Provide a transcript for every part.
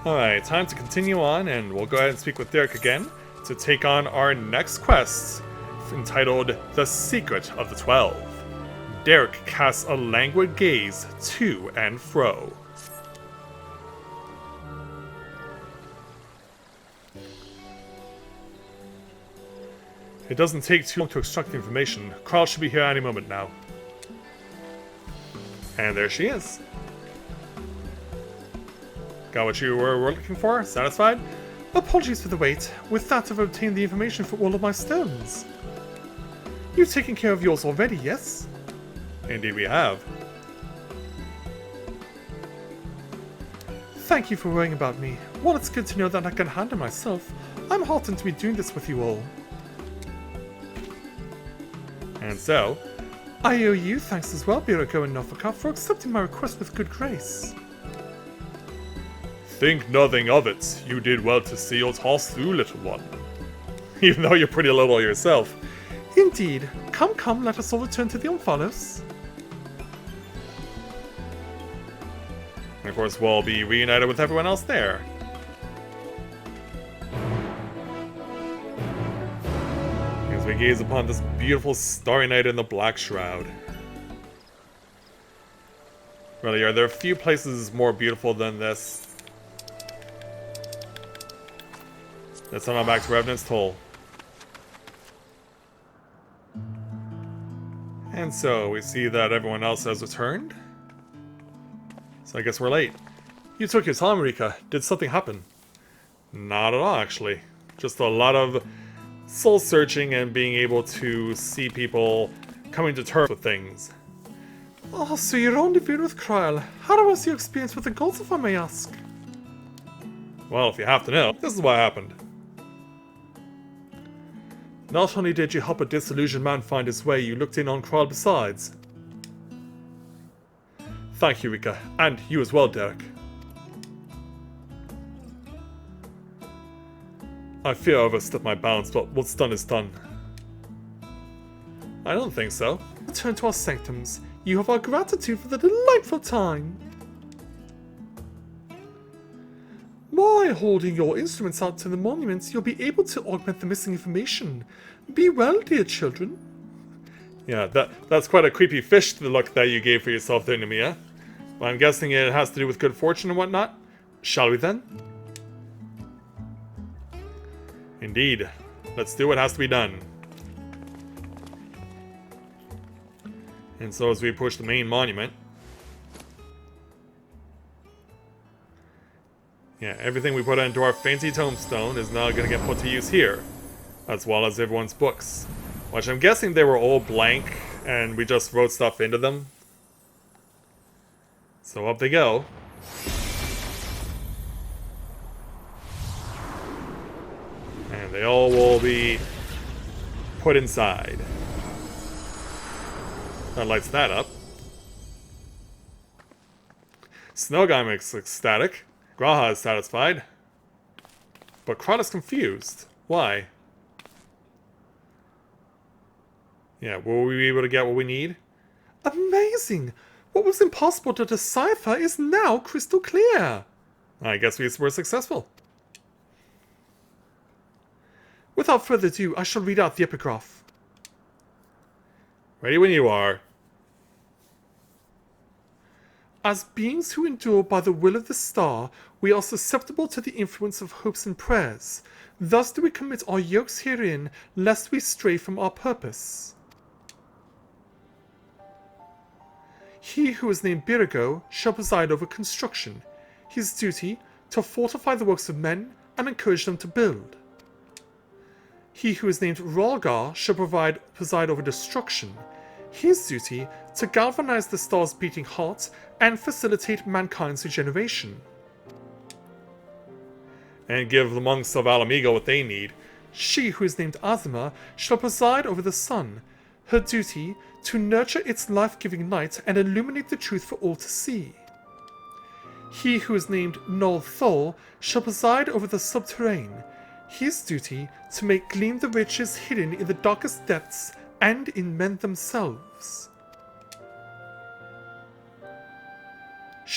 Alright, time to continue on, and we'll go ahead and speak with Derek again to take on our next quest, entitled The Secret of the 12. Derek casts a languid gaze to and fro. It doesn't take too long to extract the information. Carl should be here any moment now. And there she is. Got what you were looking for? Satisfied? Apologies for the wait. With that, I've obtained the information for all of my stones. You've taken care of yours already, yes? Indeed we have. Thank you for worrying about me. While it's good to know that I can handle myself, I'm heartened to be doing this with you all. And so, I owe you thanks as well, Birko and Nofaka, for accepting my request with good grace. Think nothing of it. You did well to see your task through, little one. Even though you're pretty little yourself. Indeed. Come, let us all return to the Omphalos. And of course, we'll be reunited with everyone else there. As we gaze upon this beautiful starry night in the Black Shroud. Really, are there a few places more beautiful than this? Let's send on back to Revenant's Toll. And so, we see that everyone else has returned. So I guess we're late. You took your time, Rika. Did something happen? Not at all, actually. Just a lot of soul searching and being able to see people coming to terms with things. Oh, so you rendezvoused with Kryl. How was your experience with the gods, if I may ask? Well, if you have to know, this is what happened. Not only did you help a disillusioned man find his way, you looked in on Kryl besides. Thank you, Rika. And you as well, Derek. I fear I overstepped my bounds, but what's done is done. I don't think so. Return to our sanctums. You have our gratitude for the delightful time. By holding your instruments out to the monuments, you'll be able to augment the missing information. Be well, dear children. Yeah, that's quite a creepy fish look that you gave for yourself there, Namiya. Well, I'm guessing it has to do with good fortune and whatnot. Shall we then? Indeed. Let's do what has to be done. And so as we approach the main monument, yeah, everything we put into our fancy tombstone is now going to get put to use here, as well as everyone's books, which I'm guessing they were all blank and we just wrote stuff into them. So up they go. And they all will be put inside. That lights that up. Snowguy makes ecstatic. Graha is satisfied. But Krat is confused. Why? Yeah, will we be able to get what we need? Amazing! What was impossible to decipher is now crystal clear. I guess we were successful. Without further ado, I shall read out the epigraph. Ready when you are. As beings who endure by the will of the star, we are susceptible to the influence of hopes and prayers. Thus do we commit our yokes herein, lest we stray from our purpose. He who is named Birago shall preside over construction. His duty, to fortify the works of men and encourage them to build. He who is named Rolgar shall preside over destruction. His duty, to galvanize the star's beating heart and facilitate mankind's regeneration. And give the monks of Alamigo what they need. She who is named Azima shall preside over the sun. Her duty, to nurture its life-giving light and illuminate the truth for all to see. He who is named Nol Thol shall preside over the subterrane. His duty, to make gleam the riches hidden in the darkest depths and in men themselves.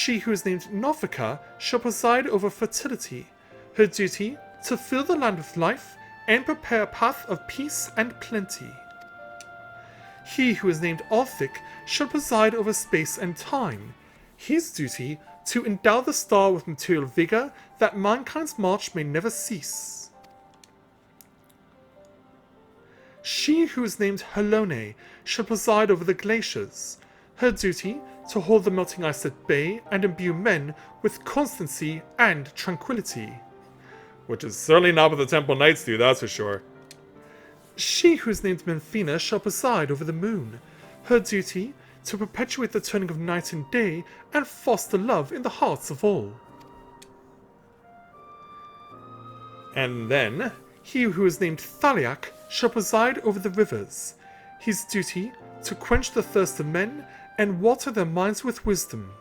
She who is named Novika shall preside over fertility. Her duty, to fill the land with life and prepare a path of peace and plenty. He who is named Arthik shall preside over space and time. His duty, to endow the star with material vigor, that mankind's march may never cease. She who is named Halone shall preside over the glaciers. Her duty, to hold the melting ice at bay and imbue men with constancy and tranquility. Which is certainly not what the Temple Knights do, that's for sure. She who is named Menphina shall preside over the moon. Her duty, to perpetuate the turning of night and day and foster love in the hearts of all. And then, he who is named Thaliak shall preside over the rivers. His duty, to quench the thirst of men and water their minds with wisdom.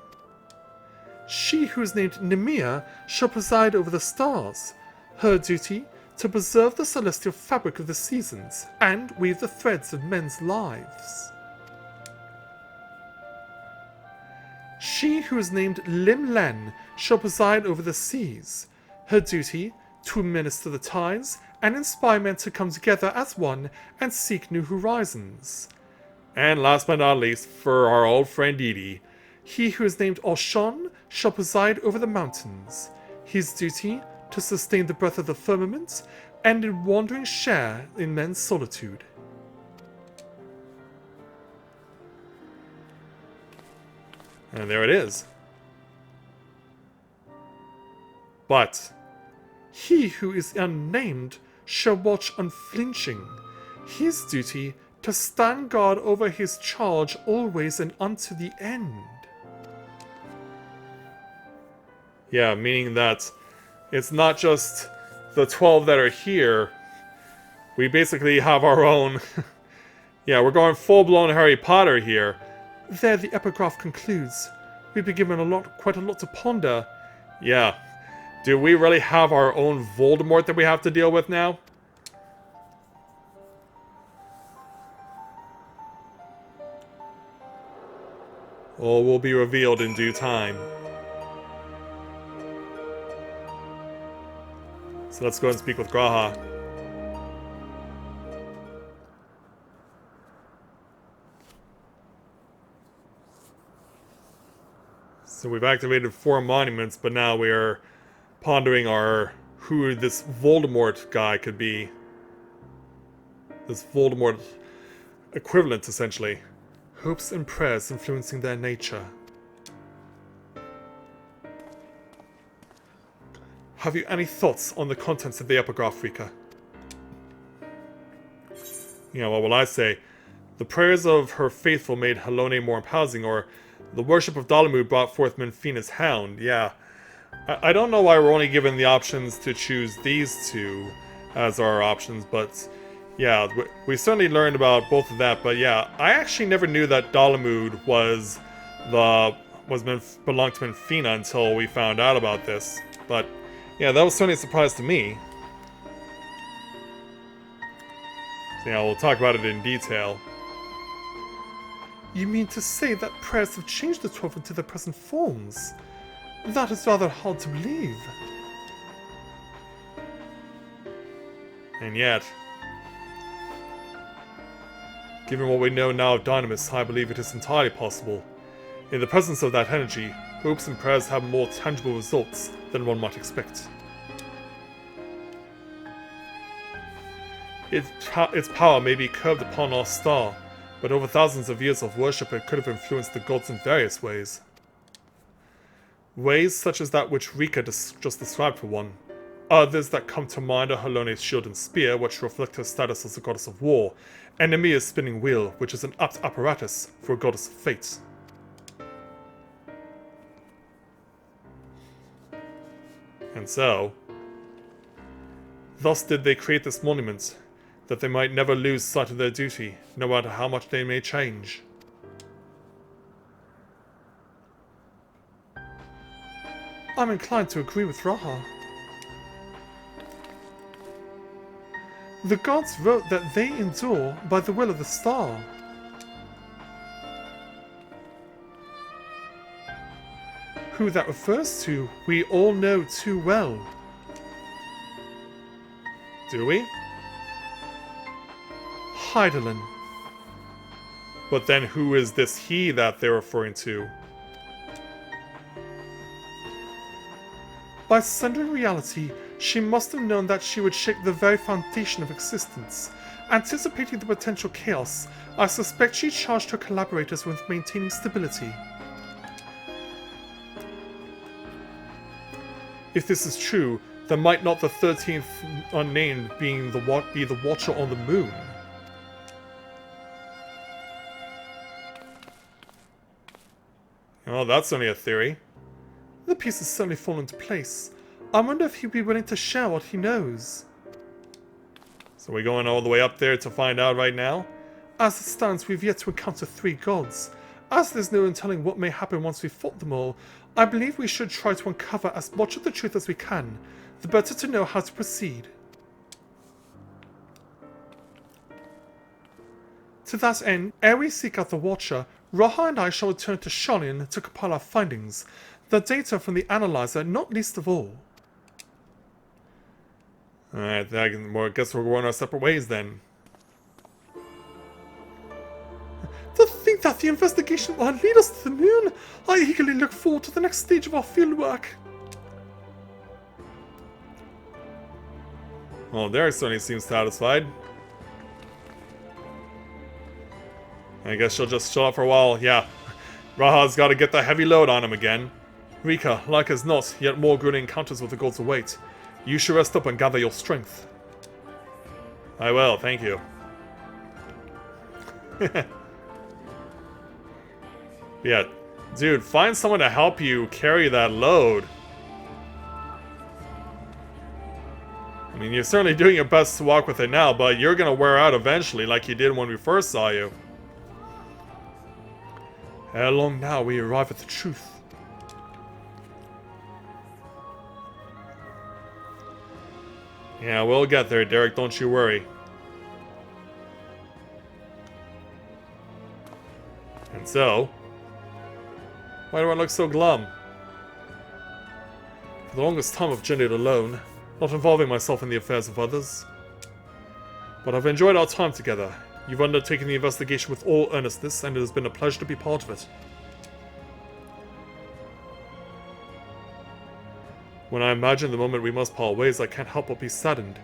She who is named Nemea shall preside over the stars. Her duty, to preserve the celestial fabric of the seasons and weave the threads of men's lives. She who is named Lim Len shall preside over the seas. Her duty, to administer the tides and inspire men to come together as one and seek new horizons. And last but not least, for our old friend Edie, he who is named Orshon shall preside over the mountains. His duty, to sustain the breath of the firmament, and in wandering share in men's solitude. And there it is. But he who is unnamed shall watch unflinching. His duty, to stand guard over his charge always and unto the end. Yeah, meaning that it's not just the 12 that are here. We basically have our own... yeah, we're going full-blown Harry Potter here. There the epigraph concludes. We've been given quite a lot to ponder. Yeah. Do we really have our own Voldemort that we have to deal with now? All will be revealed in due time. So let's go and speak with Graha. So we've activated 4 monuments, but now we are pondering who this Voldemort guy could be. This Voldemort equivalent, essentially. Hopes and prayers influencing their nature. Have you any thoughts on the contents of the epigraph, Rika? Yeah, what will I say? The prayers of her faithful made Halone more imposing, or the worship of Dalamud brought forth Menphina's hound. Yeah. I don't know why we're only given the options to choose these two as our options, but yeah, we certainly learned about both of that. But yeah, I actually never knew that Dalamud belonged to Menphina until we found out about this. But yeah, that was certainly a surprise to me. So yeah, we'll talk about it in detail. You mean to say that prayers have changed the 12 into their present forms? That is rather hard to believe. And yet, given what we know now of Dynamis, I believe it is entirely possible. In the presence of that energy, hopes and prayers have more tangible results than one might expect. Its power may be curbed upon our star, but over thousands of years of worship it could have influenced the gods in various ways. Ways such as that which Rika just described for one. Others that come to mind are Halone's shield and spear, which reflect her status as a goddess of war, and Nemia's spinning wheel, which is an apt apparatus for a goddess of fate. And so, thus did they create this monument, that they might never lose sight of their duty, no matter how much they may change. I'm inclined to agree with Raha. The gods wrote that they endure by the will of the star. Who that refers to, we all know too well. Do we? Halone. But then who is this he that they're referring to? By sundering reality, she must have known that she would shake the very foundation of existence. Anticipating the potential chaos, I suspect she charged her collaborators with maintaining stability. If this is true, then might not the 13th unnamed be the Watcher on the Moon? Oh, that's only a theory. The pieces certainly fall into place. I wonder if he'd be willing to share what he knows. So we're going all the way up there to find out right now? As it stands, we've yet to encounter 3 gods. As there's no telling what may happen once we've fought them all, I believe we should try to uncover as much of the truth as we can, the better to know how to proceed. To that end, ere we seek out the Watcher, Raha and I shall return to Shalin to compile our findings, the data from the analyzer not least of all. Alright, I guess we're going our separate ways then. To think that the investigation will lead us to the moon! I eagerly look forward to the next stage of our fieldwork. Well, Derek certainly seems satisfied. I guess she'll just chill out for a while. Yeah, Raha's got to get the heavy load on him again. Rika, like as not, yet more grueling encounters with the gods await. You should rest up and gather your strength. I will, thank you. Yeah, dude, find someone to help you carry that load. I mean, you're certainly doing your best to walk with it now, but you're gonna wear out eventually like you did when we first saw you. Ere long now we arrive at the truth. Yeah, we'll get there, Derek, don't you worry. And so... why do I look so glum? For the longest time I've journeyed alone, not involving myself in the affairs of others. But I've enjoyed our time together. You've undertaken the investigation with all earnestness, and it has been a pleasure to be part of it. When I imagine the moment we must part ways, I can't help but be saddened,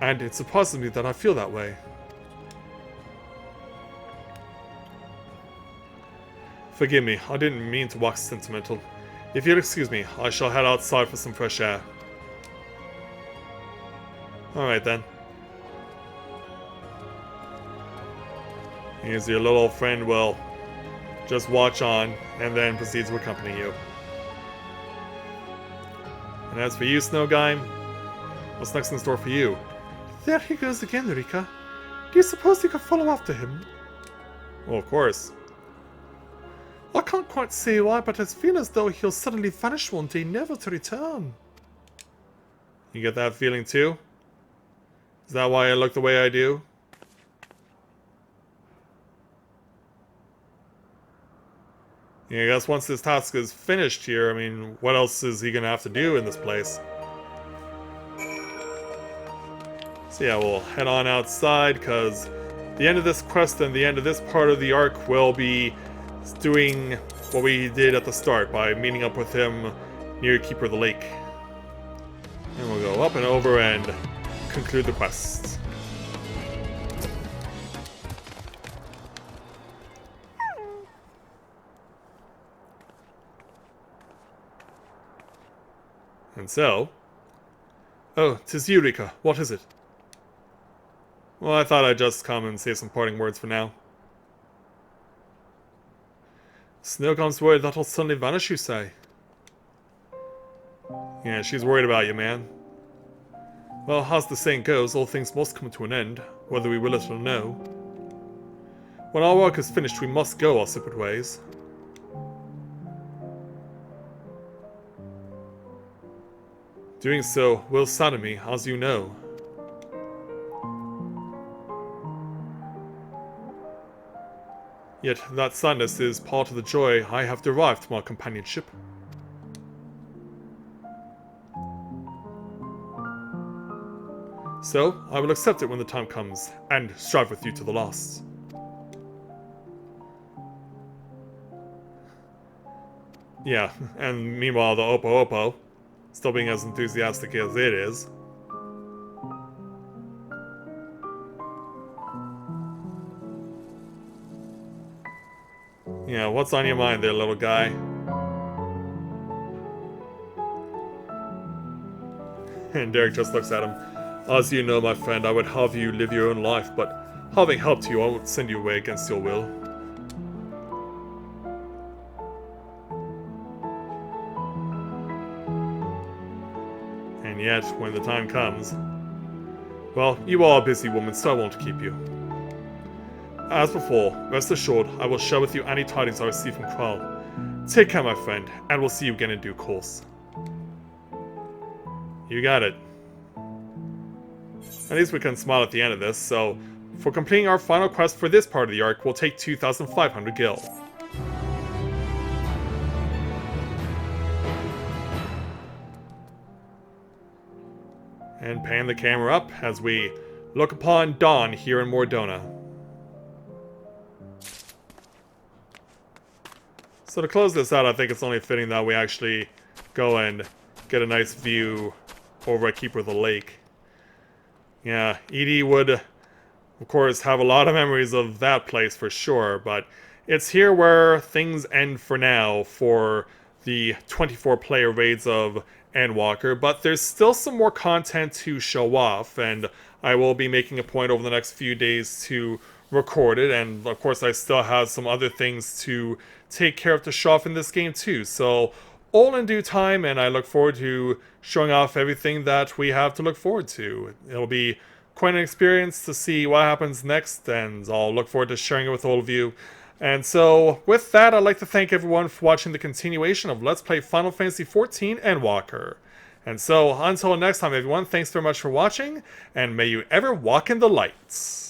and it surprises me that I feel that way. Forgive me, I didn't mean to wax sentimental. If you'll excuse me, I shall head outside for some fresh air. Alright then. Here's your little friend will just watch on and then proceed to accompany you. And as for you, Snow Guy, what's next in store for you? There he goes again, Rika. Do you suppose you could follow after him? Well, of course. I can't quite say why, but I feel as though he'll suddenly vanish one day, never to return. You get that feeling too? Is that why I look the way I do? Yeah, I guess once this task is finished here, I mean, what else is he gonna have to do in this place? So yeah, we'll head on outside, because the end of this quest and the end of this part of the arc will be doing what we did at the start, by meeting up with him near Keeper of the Lake. And we'll go up and over and conclude the quest. And so... oh, 'tis you, Rika. What is it? Well, I thought I'd just come and say some parting words for now. Snowgum's worried that'll suddenly vanish, you say? Yeah, she's worried about you, man. Well, as the saying goes, all things must come to an end, whether we will it or no. When our work is finished, we must go our separate ways. Doing so will sadden me, as you know. Yet that sadness is part of the joy I have derived from our companionship. So, I will accept it when the time comes, and strive with you to the last. Yeah, and meanwhile the Oppo Oppo, still being as enthusiastic as it is. Yeah, what's on your mind there, little guy? And Derek just looks at him. As you know, my friend, I would have you live your own life, but having helped you, I won't send you away against your will. And yet, when the time comes... Well, you are a busy woman, so I won't keep you. As before, rest assured, I will share with you any tidings I receive from Krell. Take care, my friend, and we'll see you again in due course. You got it. At least we can smile at the end of this, so for completing our final quest for this part of the arc, we'll take 2,500 gil. And pan the camera up as we look upon dawn here in Mordona. So to close this out, I think it's only fitting that we actually go and get a nice view over at Keeper of the Lake. Yeah, Edie would, of course, have a lot of memories of that place for sure, but it's here where things end for now for the 24-player raids of Endwalker, but there's still some more content to show off, and I will be making a point over the next few days to record it, and of course I still have some other things to take care of to show off in this game too, so all in due time, and I look forward to showing off everything that we have to look forward to. It'll be quite an experience to see what happens next, and I'll look forward to sharing it with all of you. And so, with that, I'd like to thank everyone for watching the continuation of Let's Play Final Fantasy XIV Endwalker. And so, until next time everyone, thanks very much for watching, and may you ever walk in the lights.